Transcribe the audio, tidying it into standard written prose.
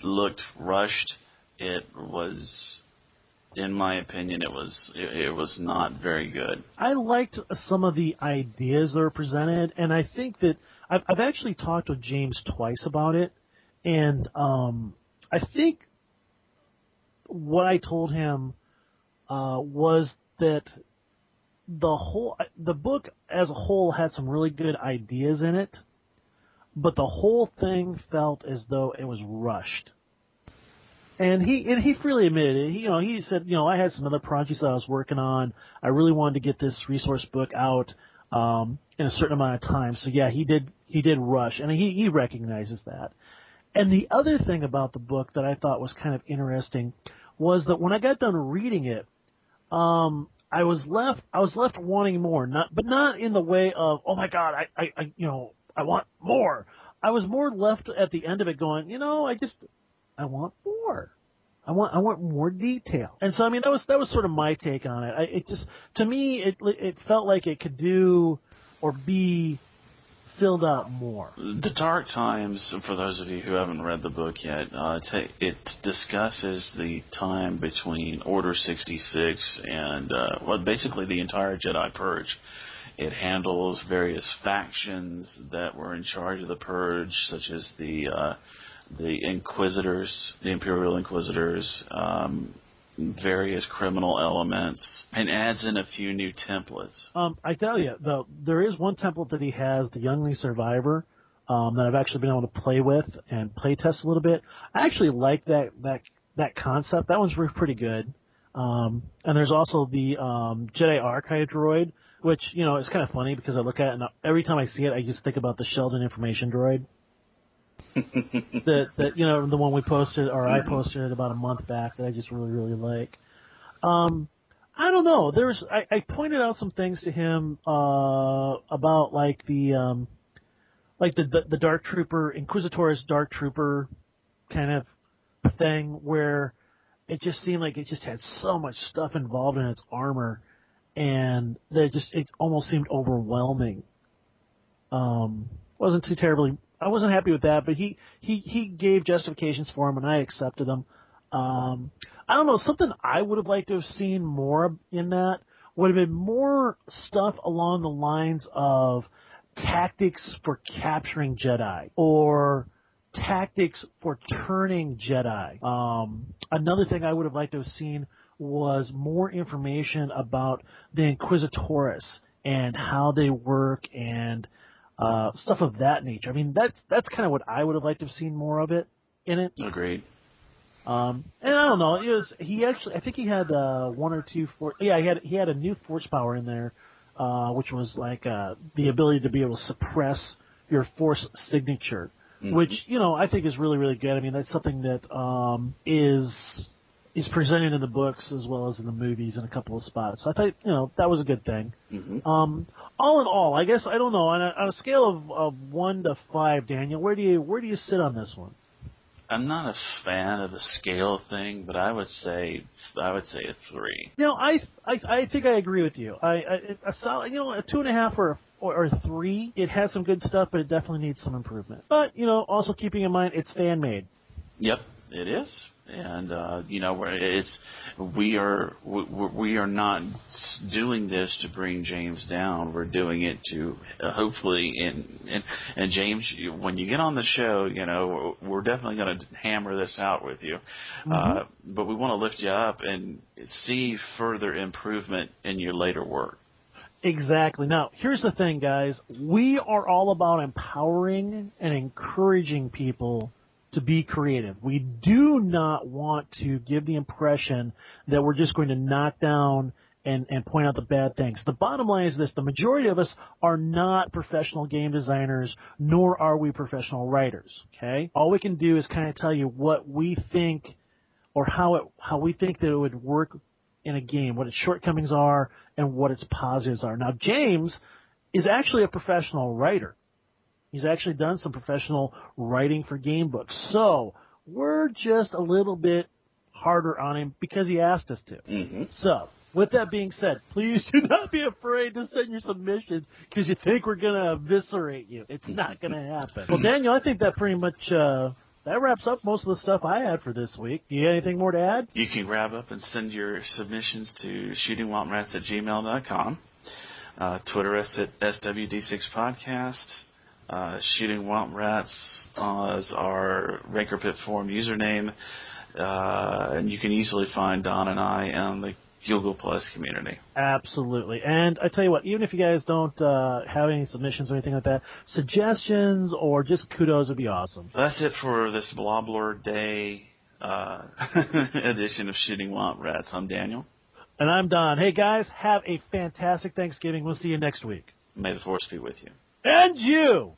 looked rushed. It was, in my opinion, it was not very good. I liked some of the ideas that were presented, and I think that I've actually talked with James twice about it, and I think what I told him was that the book as a whole had some really good ideas in it, but the whole thing felt as though it was rushed. And he freely admitted it. He said, I had some other projects that I was working on. I really wanted to get this resource book out in a certain amount of time. So yeah, he did rush, and he recognizes that. And the other thing about the book that I thought was kind of interesting was that when I got done reading it, I was left wanting more, but not in the way of, oh my God, I want more. I was more left at the end of it going, I want more. I want more detail. And so, I mean, that was sort of my take on it. To me, it felt like it could do or be filled out more. The Dark Times, for those of you who haven't read the book yet, it discusses the time between Order 66 and, basically the entire Jedi Purge. It handles various factions that were in charge of the Purge, such as the Inquisitors, the Imperial Inquisitors, various criminal elements, and adds in a few new templates. I tell you, though, there is one template that he has, the Youngling Survivor, that I've actually been able to play with and play test a little bit. I actually like that concept. That one's pretty good. And there's also the Jedi Archive droid, which, is kind of funny because I look at it and every time I see it, I just think about the Sheldon Information droid. The one we posted, or I posted about a month back, that I just really, really like. I don't know. I pointed out some things to him about like the Dark Trooper, Inquisitor's Dark Trooper kind of thing, where it just seemed like it just had so much stuff involved in its armor, and that it almost seemed overwhelming. Wasn't too terribly. I wasn't happy with that, but he gave justifications for them, and I accepted them. I don't know, something I would have liked to have seen more in that would have been more stuff along the lines of tactics for capturing Jedi, or tactics for turning Jedi. Another thing I would have liked to have seen was more information about the Inquisitores and how they work and stuff of that nature. I mean, that's kind of what I would have liked to have seen more of it in it. Agreed. And I don't know. I think he had one or two he had a new force power in there, which was like the ability to be able to suppress your force signature, which I think is really, really good. I mean, that's something that is presented in the books as well as in the movies in a couple of spots. So I thought, that was a good thing. All in all, I guess, I don't know, on a scale of 1 to 5, Daniel, where do you sit on this one? I'm not a fan of the scale thing, but I would say a 3. I think I agree with you. A solid, a 2.5 or a 3. It has some good stuff, but it definitely needs some improvement. But also keeping in mind it's fan made. Yep, it is. And we are not doing this to bring James down. We're doing it to hopefully and James, when you get on the show, we're definitely going to hammer this out with you. But we want to lift you up and see further improvement in your later work. Exactly. Now, here's the thing, guys. We are all about empowering and encouraging people to be creative. We do not want to give the impression that we're just going to knock down and point out the bad things. The bottom line is this: the majority of us are not professional game designers, nor are we professional writers, okay? All we can do is kind of tell you what we think, or how we think that it would work in a game, what its shortcomings are and what its positives are. Now, James is actually a professional writer. He's actually done some professional writing for game books. So we're just a little bit harder on him because he asked us to. So with that being said, please do not be afraid to send your submissions because you think we're going to eviscerate you. It's not going to happen. Well, Daniel, I think that pretty much that wraps up most of the stuff I had for this week. Do you have anything more to add? You can grab up and send your submissions to shootingwomprats@gmail.com. Twitter us at SWD6Podcast. Shooting Womp Rats as our Ranker Pit Forum username. And you can easily find Don and I on the Google Plus community. Absolutely. And I tell you what, even if you guys don't have any submissions or anything like that, suggestions or just kudos would be awesome. That's it for this Blobbler Day edition of Shooting Womp Rats. I'm Daniel. And I'm Don. Hey, guys, have a fantastic Thanksgiving. We'll see you next week. May the Force be with you. And you!